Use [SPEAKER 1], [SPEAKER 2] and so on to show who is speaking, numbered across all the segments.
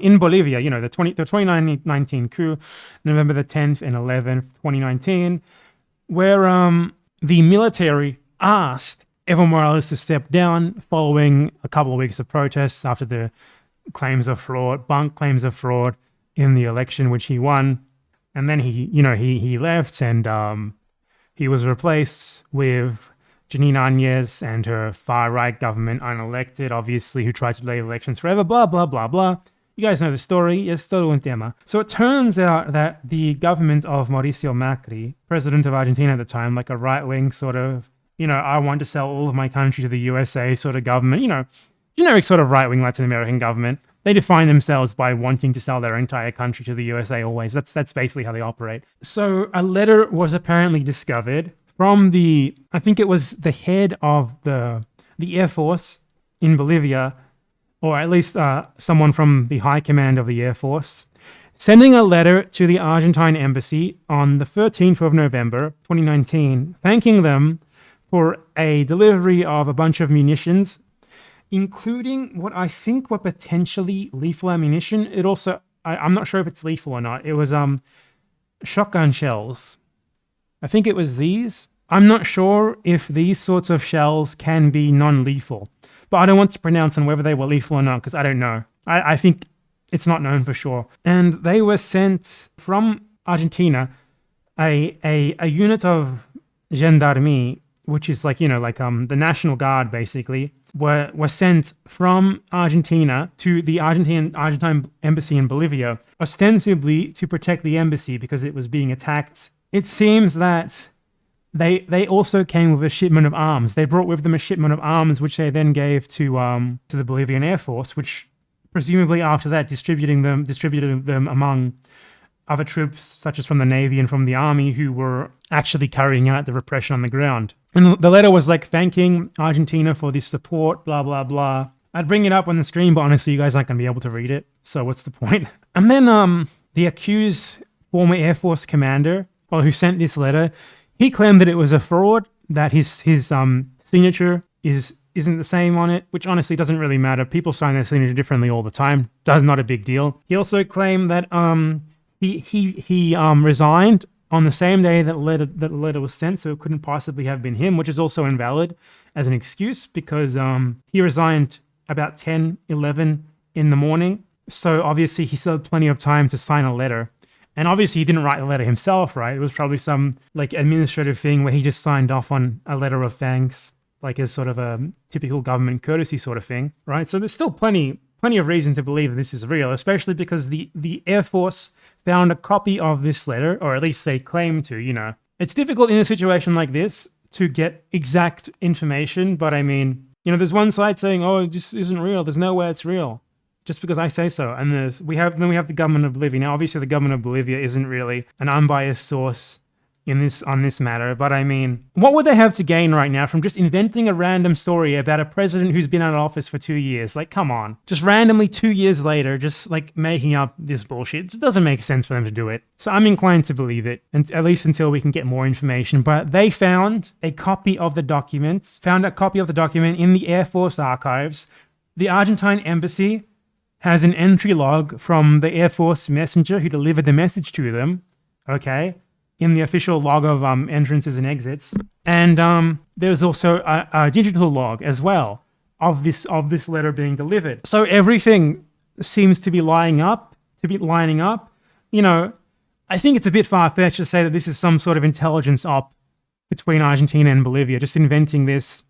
[SPEAKER 1] in Bolivia, the 2019 coup, November the 10th and 11th, 2019, where the military asked Evo Morales to step down following a couple of weeks of protests after the bunk claims of fraud in the election, which he won. And then he left, and he was replaced with Janine Áñez and her far-right government, unelected, obviously, who tried to delay elections forever, blah, blah, blah, blah. You guys know the story. Es todo un tema. So it turns out that the government of Mauricio Macri, president of Argentina at the time, like a right-wing sort of, I want to sell all of my country to the USA sort of government, generic sort of right-wing Latin American government. They define themselves by wanting to sell their entire country to the USA always. That's basically how they operate. So a letter was apparently discovered from I think it was the head of the Air Force in Bolivia, or at least someone from the high command of the Air Force, sending a letter to the Argentine embassy on the 13th of November, 2019, thanking them for a delivery of a bunch of munitions, including what I think were potentially lethal ammunition. It also, I'm not sure if it's lethal or not. It was shotgun shells. I think it was these. I'm not sure if these sorts of shells can be non-lethal, but I don't want to pronounce on whether they were lethal or not because I don't know. I think it's not known for sure. And they were sent from Argentina, a unit of gendarmerie, which is like the National Guard basically, were sent from Argentina to the Argentine embassy in Bolivia, ostensibly to protect the embassy because it was being attacked. It seems that they also came with a shipment of arms. They brought with them a shipment of arms, which they then gave to the Bolivian Air Force, which presumably after that distributed them among other troops, such as from the Navy and from the Army, who were actually carrying out the repression on the ground. And the letter was like thanking Argentina for this support, blah, blah, blah. I'd bring it up on the stream, but honestly, you guys aren't going to be able to read it. So what's the point? And then the accused former Air Force commander, who sent this letter, he claimed that it was a fraud, that his signature isn't the same on it, which honestly doesn't really matter. People sign their signature differently all the time. That's not a big deal. He also claimed that he resigned on the same day that the letter was sent, so it couldn't possibly have been him, which is also invalid as an excuse because he resigned about 10, 11 in the morning. So obviously he still had plenty of time to sign a letter. And obviously he didn't write the letter himself, right? It was probably some like administrative thing where he just signed off on a letter of thanks, like as sort of a typical government courtesy sort of thing, right? So there's still plenty of reason to believe that this is real, especially because the Air Force found a copy of this letter, or at least they claim to, It's difficult in a situation like this to get exact information, but I mean, there's one side saying, oh, it just isn't real. There's no way it's real. Just because I say so. And then we have the government of Bolivia. Now, obviously, the government of Bolivia isn't really an unbiased source on this matter. But I mean, what would they have to gain right now from just inventing a random story about a president who's been out of office for 2 years? Like, come on. Just randomly 2 years later, just like making up this bullshit. It doesn't make sense for them to do it. So I'm inclined to believe it, and at least until we can get more information. But they found a copy of the document in the Air Force archives. The Argentine embassy has an entry log from the Air Force messenger who delivered the message to them, okay, in the official log of entrances and exits. And there's also a digital log as well of this letter being delivered. So everything seems to be lining up. I think it's a bit far-fetched to say that this is some sort of intelligence op between Argentina and Bolivia, just inventing this.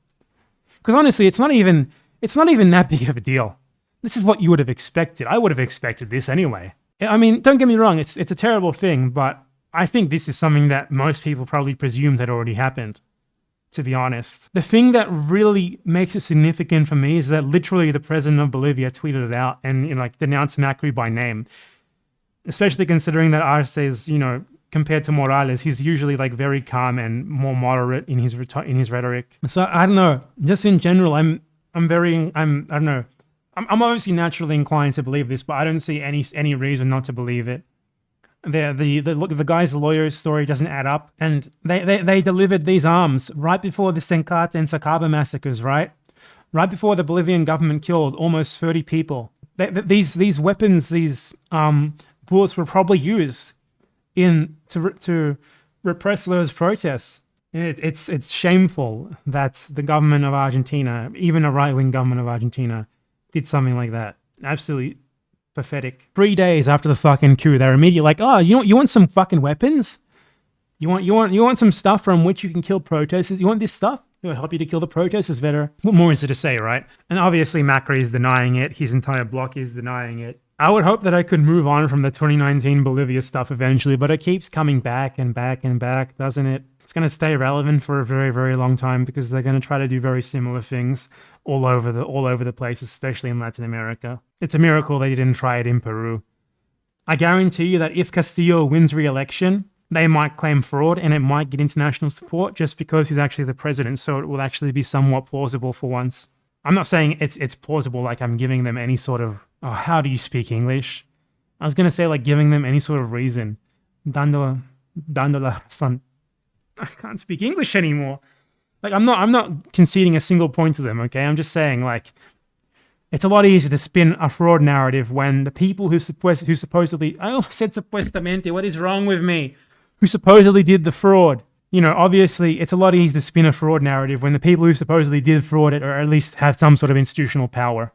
[SPEAKER 1] Because honestly, it's not even that big of a deal. This is what you would have expected. I would have expected this anyway. I mean, don't get me wrong, it's a terrible thing, but I think this is something that most people probably presumed had already happened, to be honest. The thing that really makes it significant for me is that literally the president of Bolivia tweeted it out and denounced Macri by name. Especially considering that Arce is, compared to Morales, he's usually like very calm and more moderate in his rhetoric. So I don't know. Just in general, I don't know. I'm obviously naturally inclined to believe this, but I don't see any reason not to believe it. The guy's lawyer's story doesn't add up, and they delivered these arms right before the Sencate and Sacaba massacres, right before the Bolivian government killed almost 30 people. These weapons, these bullets were probably used to repress those protests. It's shameful that the government of Argentina, even a right-wing government of Argentina, did something like that. Absolutely pathetic. 3 days after the fucking coup, they're immediately like, "Oh, you want some fucking weapons? You want some stuff from which you can kill protesters? You want this stuff? It would help you to kill the protesters better." What more is there to say, right? And obviously Macri is denying it. His entire bloc is denying it. I would hope that I could move on from the 2019 Bolivia stuff eventually, but it keeps coming back and back and back, doesn't it? It's going to stay relevant for a very, very long time because they're going to try to do very similar things all over the place, especially in Latin America. It's a miracle they didn't try it in Peru. I guarantee you that if Castillo wins re-election, they might claim fraud and it might get international support just because he's actually the president, so it will actually be somewhat plausible for once. I'm not saying it's plausible like I'm giving them any sort of, oh, how do you speak English? I was going to say like giving them any sort of reason. Dando la razón. I can't speak English anymore. Like I'm not conceding a single point to them, okay? I'm just saying like it's a lot easier to spin a fraud narrative when the people who supposedly, I almost said supuestamente, what is wrong with me? Who supposedly did the fraud. You know, obviously it's a lot easier to spin a fraud narrative when the people who supposedly did fraud it or at least have some sort of institutional power.